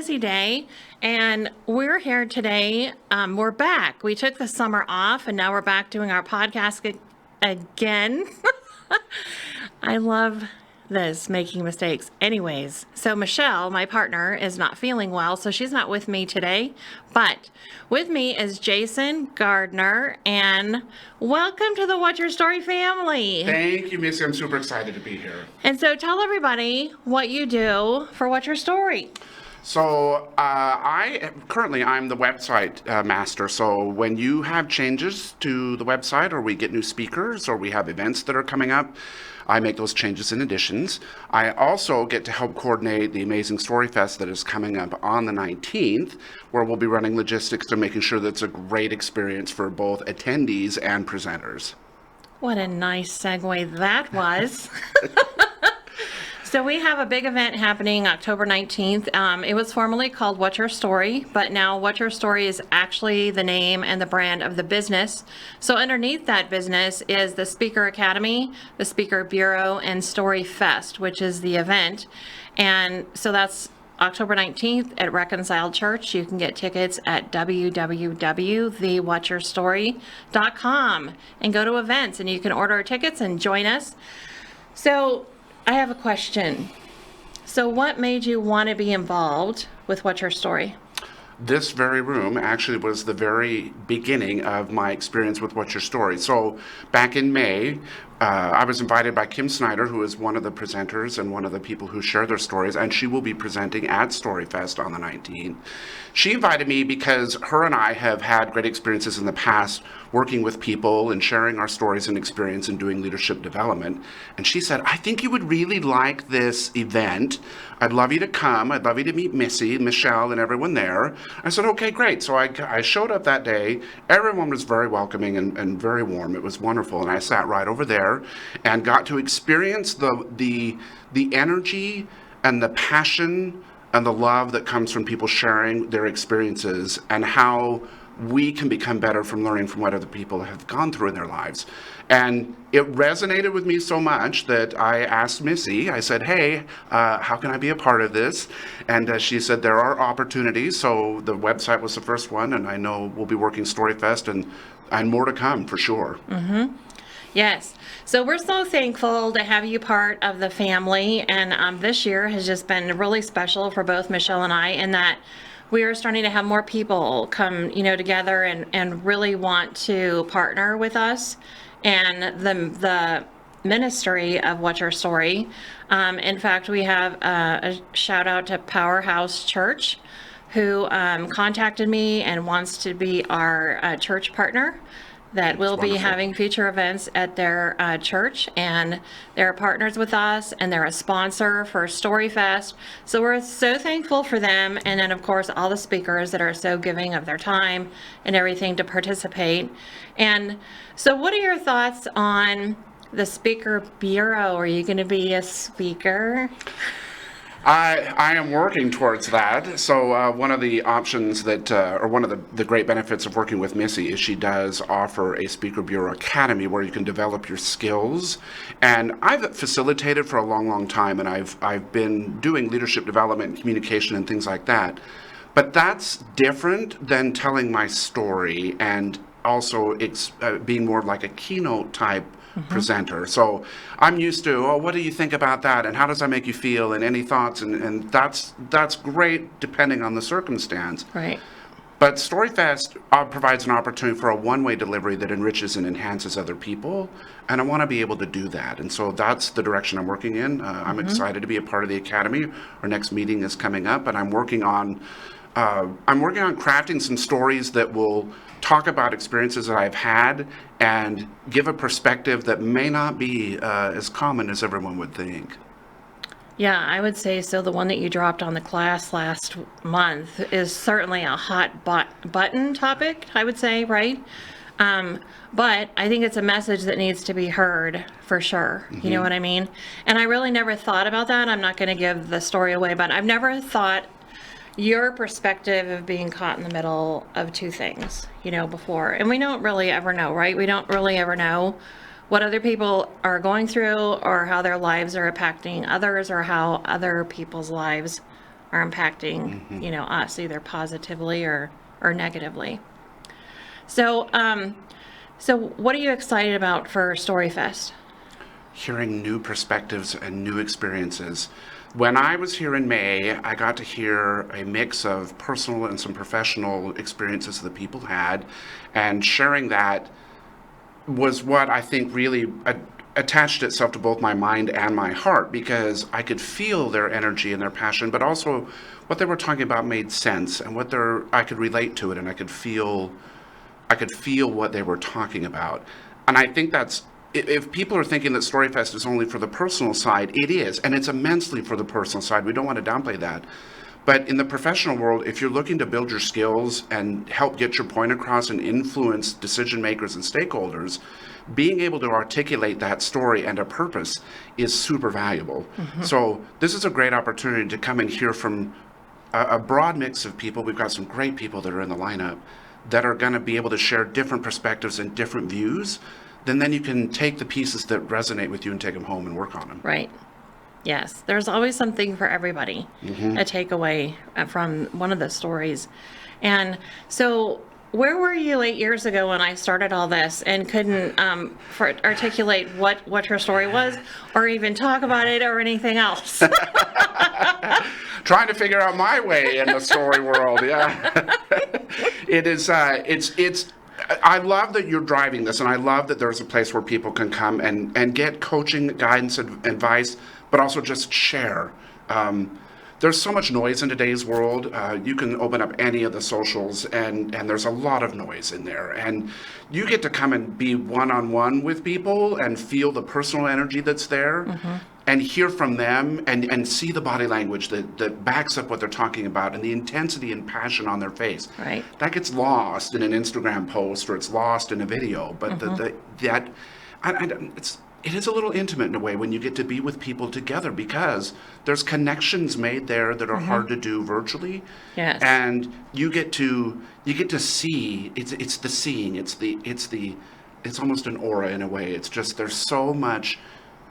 busy day, and we're here today. We're back. We took the summer off, and now we're back doing our podcast again. I love this, making mistakes. Anyways, so Michelle, my partner, is not feeling well, so she's not with me today. But with me is Jason Gardner, and welcome to the What's Your Story family. Thank you, Missy. I'm super excited to be here. And so tell everybody what you do for What's Your Story. So I'm the website master. So when you have changes to the website, or we get new speakers, or we have events that are coming up, I make those changes and additions. I also get to help coordinate the amazing Storyfest that is coming up on the 19th, where we'll be running logistics and making sure that it's a great experience for both attendees and presenters. What a nice segue that was. So we have a big event happening October 19th. It was formerly called What's Your Story, but now What's Your Story is actually the name and the brand of the business. So underneath that business is the Speaker Academy, the Speaker Bureau, and Storyfest, which is the event. And so that's October 19th at Reconciled Church. You can get tickets at www.thewhatsyourstory.com and go to events, and you can order tickets and join us. So I have a question. So what made you want to be involved with What's Your Story? This very room actually was the very beginning of my experience with What's Your Story. So back in May, I was invited by Kim Snyder, who is one of the presenters and one of the people who share their stories, and she will be presenting at Storyfest on the 19th. She invited me because her and I have had great experiences in the past working with people and sharing our stories and experience and doing leadership development. And she said, I think you would really like this event. I'd love you to come. I'd love you to meet Missy, Michelle, and everyone there. I said, okay, great. So I showed up that day. Everyone was very welcoming and very warm. It was wonderful. And I sat right over there and got to experience the energy and the passion and the love that comes from people sharing their experiences and how we can become better from learning from what other people have gone through in their lives. And it resonated with me so much that I asked Missy, I said, hey, how can I be a part of this? And she said, there are opportunities. So the website was the first one, and I know we'll be working Storyfest and more to come for sure. Mm-hmm. Yes. So we're so thankful to have you part of the family. And this year has just been really special for both Michelle and I, in that we are starting to have more people come, together and really want to partner with us and the ministry of What's Your Story. In fact, we have a shout out to Powerhouse Church, who contacted me and wants to be our church partner. That will be having future events at their church, and they're partners with us, and they're a sponsor for Storyfest. So we're so thankful for them, and then of course all the speakers that are so giving of their time and everything to participate. And so what are your thoughts on the Speaker Bureau? Are you going to be a speaker? I am working towards that. So one of the options that, or one of the great benefits of working with Missy is she does offer a Speaker Bureau Academy where you can develop your skills. And I've facilitated for a long, long time, and I've been doing leadership development and communication and things like that. But that's different than telling my story, and also it's being more like a keynote type presenter. So I'm used to, what do you think about that? And how does that make you feel? And any thoughts? And that's great depending on the circumstance. Right. But Storyfest provides an opportunity for a one-way delivery that enriches and enhances other people. And I want to be able to do that. And so that's the direction I'm working in. I'm excited to be a part of the Academy. Our next meeting is coming up, and I'm working on crafting some stories that will talk about experiences that I've had and give a perspective that may not be as common as everyone would think. Yeah, I would say so. The one that you dropped on the class last month is certainly a hot button topic, I would say, right? But I think it's a message that needs to be heard for sure. You know what I mean? And I really never thought about that. I'm not going to give the story away, but I've never thought your perspective of being caught in the middle of two things, before. And we don't really ever know, right? We don't really ever know what other people are going through, or how their lives are impacting others, or how other people's lives are impacting, us either positively or negatively. So, so what are you excited about for Storyfest? Hearing new perspectives and new experiences. When I was here in May, I got to hear a mix of personal and some professional experiences that people had, and sharing that was what I think really attached itself to both my mind and my heart, because I could feel their energy and their passion, but also what they were talking about made sense, and I could relate to it, and I could feel what they were talking about. And I think that's, if people are thinking that Storyfest is only for the personal side, it is, and it's immensely for the personal side. We don't want to downplay that. But in the professional world, if you're looking to build your skills and help get your point across and influence decision makers and stakeholders, being able to articulate that story and a purpose is super valuable. So this is a great opportunity to come and hear from a broad mix of people. We've got some great people that are in the lineup that are going to be able to share different perspectives and different views. Then you can take the pieces that resonate with you and take them home and work on them. Right. Yes. There's always something for everybody, a takeaway from one of the stories. And so where were you 8 years ago when I started all this and couldn't articulate what your story was or even talk about it or anything else? Trying to figure out my way in the story world. Yeah. It is, I love that you're driving this, and I love that there's a place where people can come and get coaching, guidance, advice, but also just share. There's so much noise in today's world. You can open up any of the socials, and there's a lot of noise in there. And you get to come and be one-on-one with people and feel the personal energy that's there, and hear from them and see the body language that backs up what they're talking about and the intensity and passion on their face. Right. That gets lost in an Instagram post, or it's lost in a video. But it is a little intimate in a way when you get to be with people together, because there's connections made there that are hard to do virtually. Yes. And you get to see, it's the seeing, it's almost an aura in a way. It's just, there's so much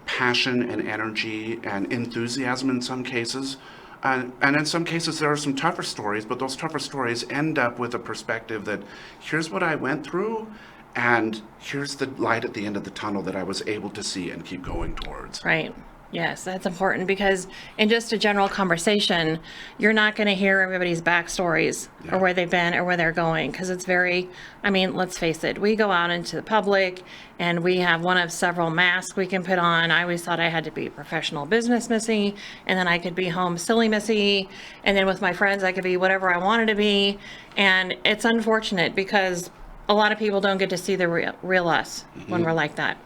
passion and energy and enthusiasm in some cases. And in some cases there are some tougher stories, but those tougher stories end up with a perspective that here's what I went through, and here's the light at the end of the tunnel that I was able to see and keep going towards. Right. Yes, that's important, because in just a general conversation, you're not going to hear everybody's backstories or where they've been or where they're going, because it's very, let's face it, we go out into the public and we have one of several masks we can put on. I always thought I had to be professional business Missy, and then I could be home silly Missy, and then with my friends I could be whatever I wanted to be. And it's unfortunate because a lot of people don't get to see the real us when we're like that.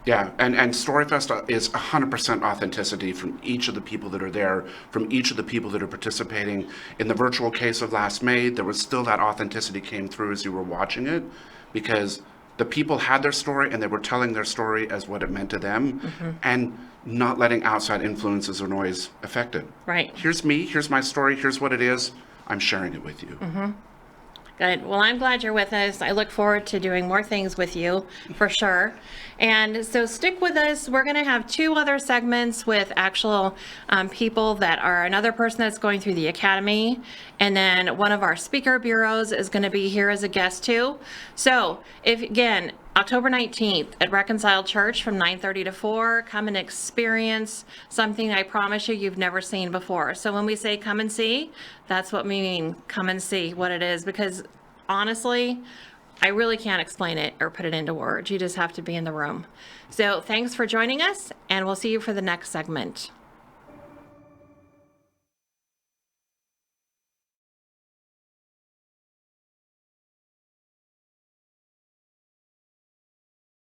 Yeah, and Storyfest is 100% authenticity from each of the people that are there, from each of the people that are participating. In the virtual case of last May, there was still that authenticity came through as you were watching it, because the people had their story and they were telling their story as what it meant to them, and not letting outside influences or noise affect it. Right. Here's me, here's my story, here's what it is, I'm sharing it with you. Good. Well, I'm glad you're with us. I look forward to doing more things with you, for sure. And so stick with us. We're going to have 2 other segments with actual people that are another person that's going through the academy. And then one of our speaker bureaus is going to be here as a guest too. So if, again, October 19th at Reconciled Church from 9:30 to 4, come and experience something I promise you've never seen before. So when we say come and see, that's what we mean. Come and see what it is, because honestly, I really can't explain it or put it into words. You just have to be in the room. So thanks for joining us, and we'll see you for the next segment.